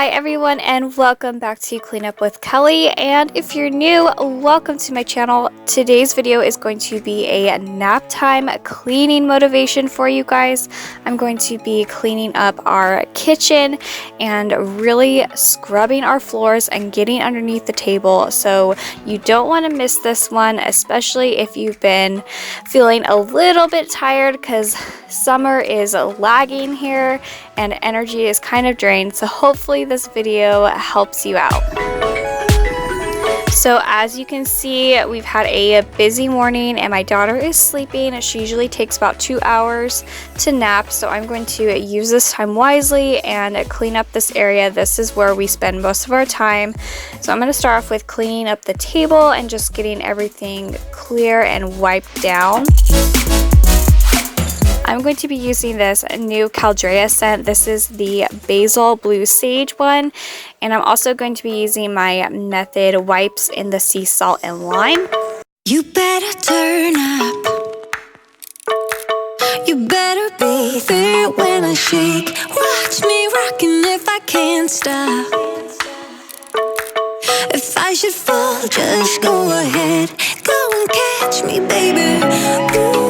Hi everyone, and welcome back to Clean Up with Kelly. And if you're new, welcome to my channel. Today's video is going to be a nap time cleaning motivation for you guys. I'm going to be cleaning up our kitchen and really scrubbing our floors and getting underneath the table. So you don't want to miss this one, especially if you've been feeling a little bit tired because summer is lagging here and energy is kind of drained. So hopefully this video helps you out. So as you can see, we've had a busy morning and my daughter is sleeping. She usually takes about 2 hours to nap, so I'm going to use this time wisely and clean up this area. This is where we spend most of our time. So I'm going to start off with cleaning up the table and just getting everything clear and wiped down. I'm going to be using this new Caldrea scent. This is the Basil Blue Sage one. And I'm also going to be using my Method wipes in the sea salt and lime. You better turn up. You better be there when I shake. Watch me rocking if I can't stop. If I should fall, just go ahead. Go and catch me, baby. Ooh.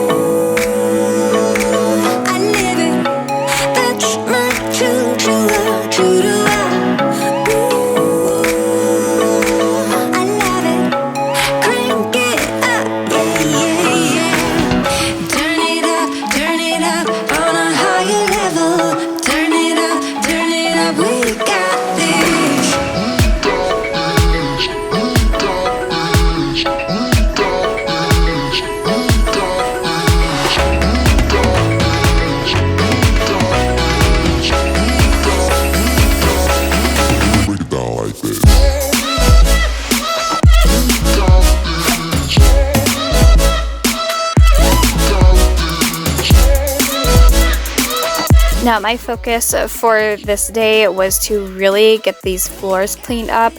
Now my focus for this day was to really get these floors cleaned up.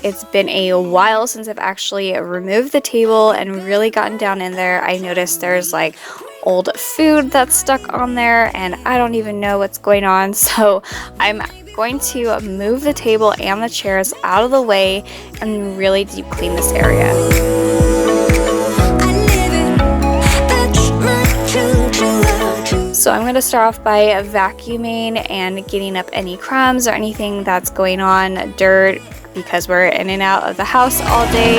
It's been a while since I've actually removed the table and really gotten down in there. I noticed there's like old food that's stuck on there and I don't even know what's going on. So I'm going to move the table and the chairs out of the way and really deep clean this area. So I'm going to start off by vacuuming and getting up any crumbs or anything that's going on, dirt, because we're in and out of the house all day.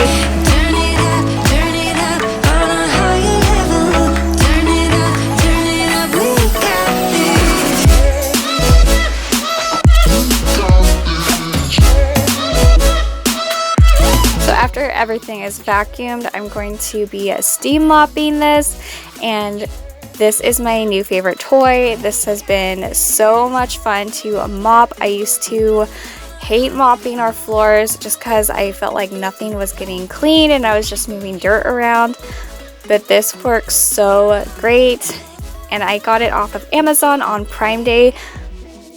So after everything is vacuumed, I'm going to be steam mopping this, and this is my new favorite toy. This has been so much fun to mop. I used to hate mopping our floors just because I felt like nothing was getting clean and I was just moving dirt around. But this works so great, and I got it off of Amazon on Prime Day.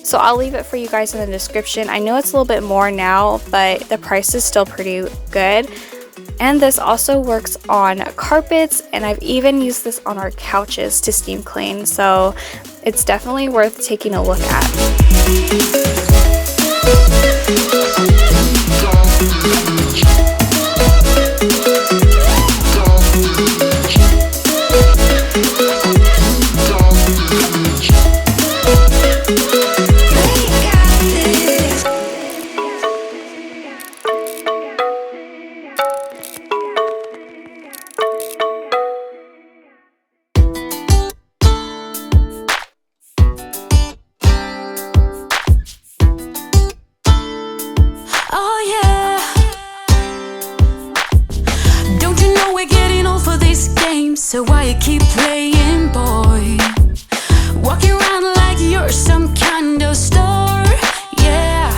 So I'll leave it for you guys in the description. I know it's a little bit more now, but the price is still pretty good. And this also works on carpets, and I've even used this on our couches to steam clean, so it's definitely worth taking a look at. So why you keep playing, boy? Walking around like you're some kind of star, yeah.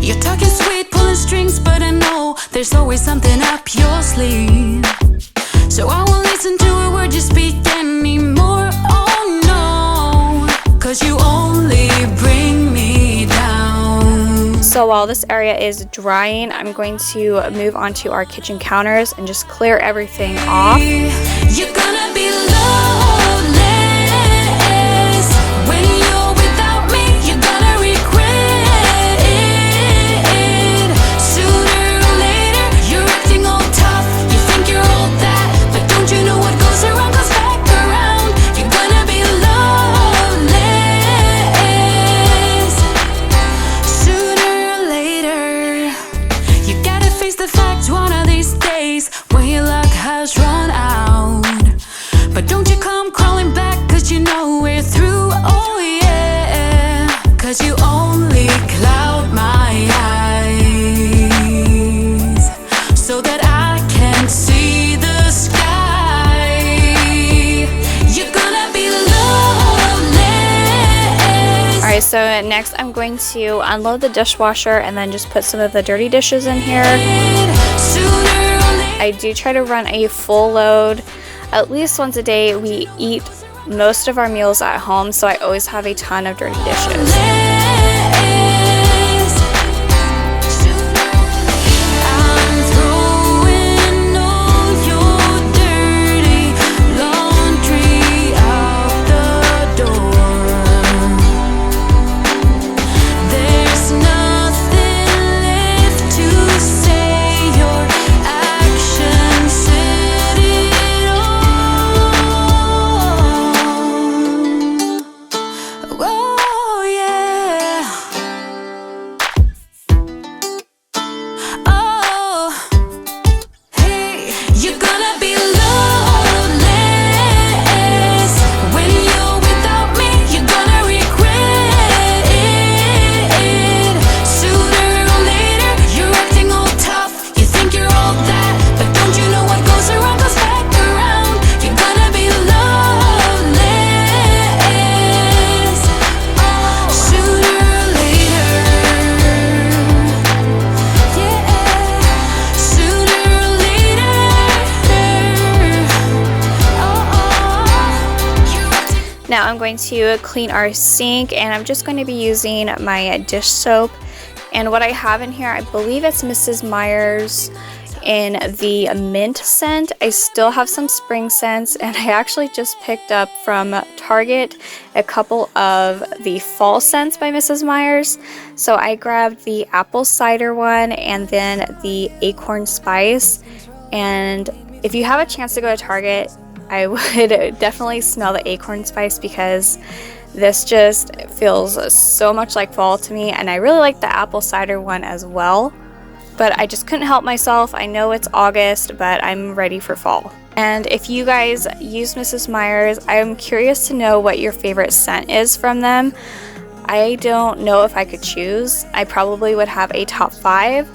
You're talking sweet, pulling strings, but I know there's always something up your sleeve. So I won't listen to a word you speak anymore, oh no, 'cause you only bring me down. So while this area is drying, I'm going to move on to our kitchen counters and just clear everything off. You're gonna be loveless when you're without me. You're gonna regret But next I'm going to unload the dishwasher and then just put some of the dirty dishes in here. I do try to run a full load at least once a day. We eat most of our meals at home, so I always have a ton of dirty dishes. Now I'm going to clean our sink, and I'm just going to be using my dish soap. And what I have in here, I believe it's Mrs. Meyer's in the mint scent. I still have some spring scents, and I actually just picked up from Target a couple of the fall scents by Mrs. Meyer's. So I grabbed the apple cider one and then the acorn spice. And if you have a chance to go to Target, I would definitely smell the acorn spice, because this just feels so much like fall to me. And I really like the apple cider one as well, but I just couldn't help myself. I know it's August, but I'm ready for fall. And if you guys use Mrs. Meyer's, I'm curious to know what your favorite scent is from them. I don't know if I could choose. I probably would have a top 5,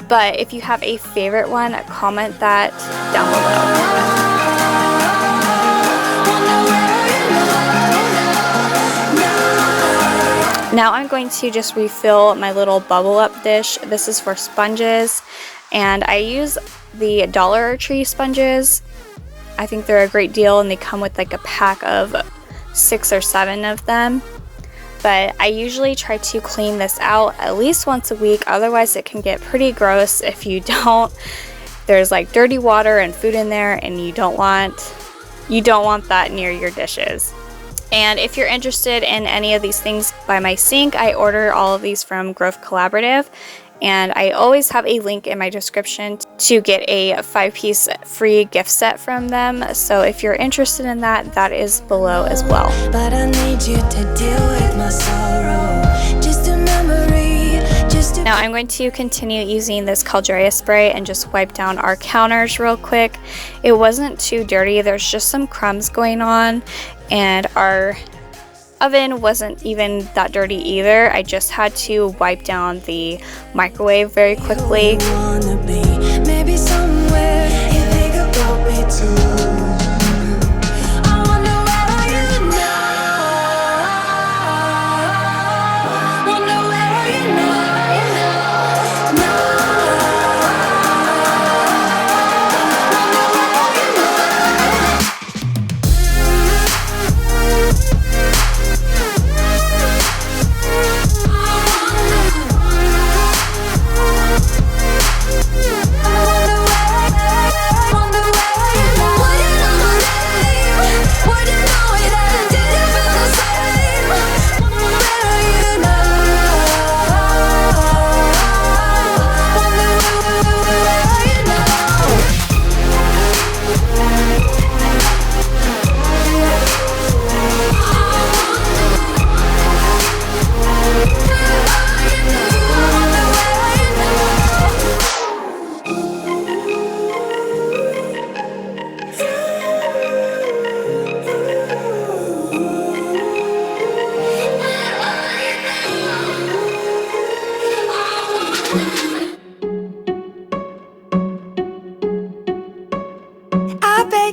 but if you have a favorite one, comment that down below. Now I'm going to just refill my little bubble up dish. This is for sponges, and I use the Dollar Tree sponges. I think they're a great deal, and they come with like a pack of 6 or 7 of them. But I usually try to clean this out at least once a week, otherwise it can get pretty gross if you don't. There's like dirty water and food in there, and you don't want that near your dishes. And if you're interested in any of these things by my sink, I order all of these from Growth Collaborative, and I always have a link in my description to get a 5-piece free gift set from them. So if you're interested in that, that is below as well. But I need you to deal with my sorrow. Just a memory. Now I'm going to continue using this Caldrea spray and just wipe down our counters real quick. It wasn't too dirty. There's just some crumbs going on, and our oven wasn't even that dirty either. I just had to wipe down the microwave very quickly. Maybe somewhere you think about me too.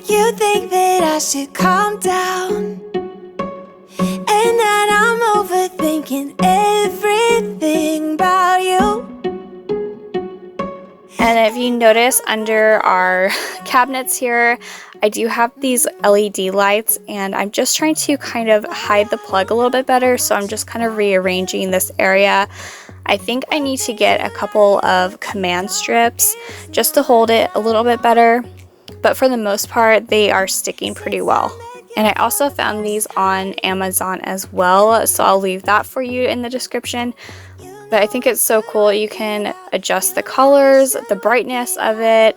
You think that I should calm down, and that I'm overthinking And if you notice under our cabinets here, I do have these LED lights, and I'm just trying to kind of hide the plug a little bit better, so I'm just kind of rearranging this area. I think I need to get a couple of command strips just to hold it a little bit better, but for the most part they are sticking pretty well. And I also found these on Amazon as well, so I'll leave that for you in the description. But I think it's so cool. You can adjust the colors, the brightness of it.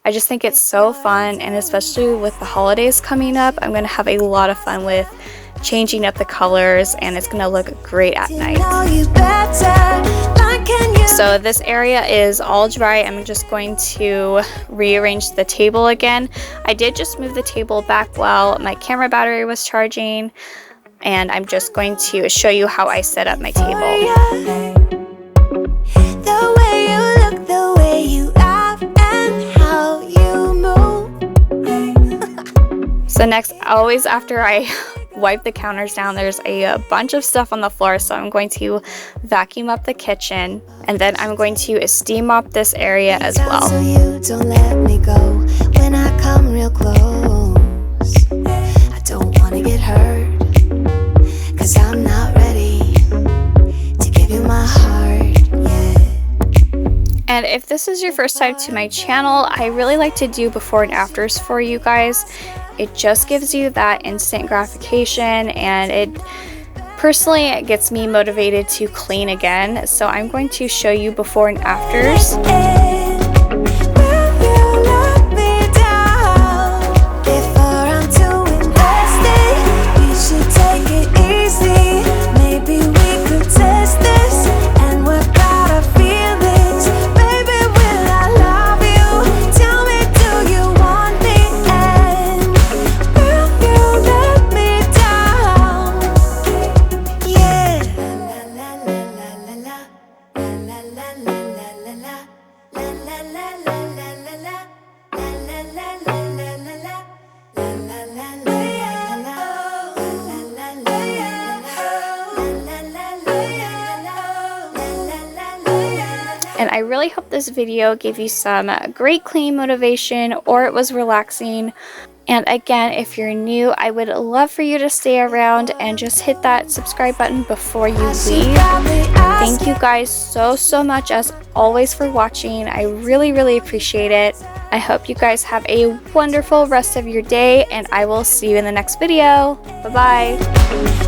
I just think it's so fun, and especially with the holidays coming up, I'm going to have a lot of fun with changing up the colors, and it's going to look great at night. So this area is all dry. I'm just going to rearrange the table again. I did just move the table back while my camera battery was charging, and I'm just going to show you how I set up my table. The way you look, the way you act, and how you move. So next, always after I wipe the counters down, there's a bunch of stuff on the floor, so I'm going to vacuum up the kitchen, and then I'm going to steam mop this area as well. So you don't let me go when I come real close. I don't want to get hurt, 'cause I'm not ready to give you my heart yet. And if this is your first time to my channel, I really like to do before and afters for you guys. It just gives you that instant gratification, and it personally gets me motivated to clean again. So I'm going to show you before and afters. And I really hope this video gave you some great cleaning motivation, or it was relaxing. And again, if you're new, I would love for you to stay around and just hit that subscribe button before you leave. Thank you guys so much as always for watching. I really appreciate it. I hope you guys have a wonderful rest of your day, and I will see you in the next video. Bye bye.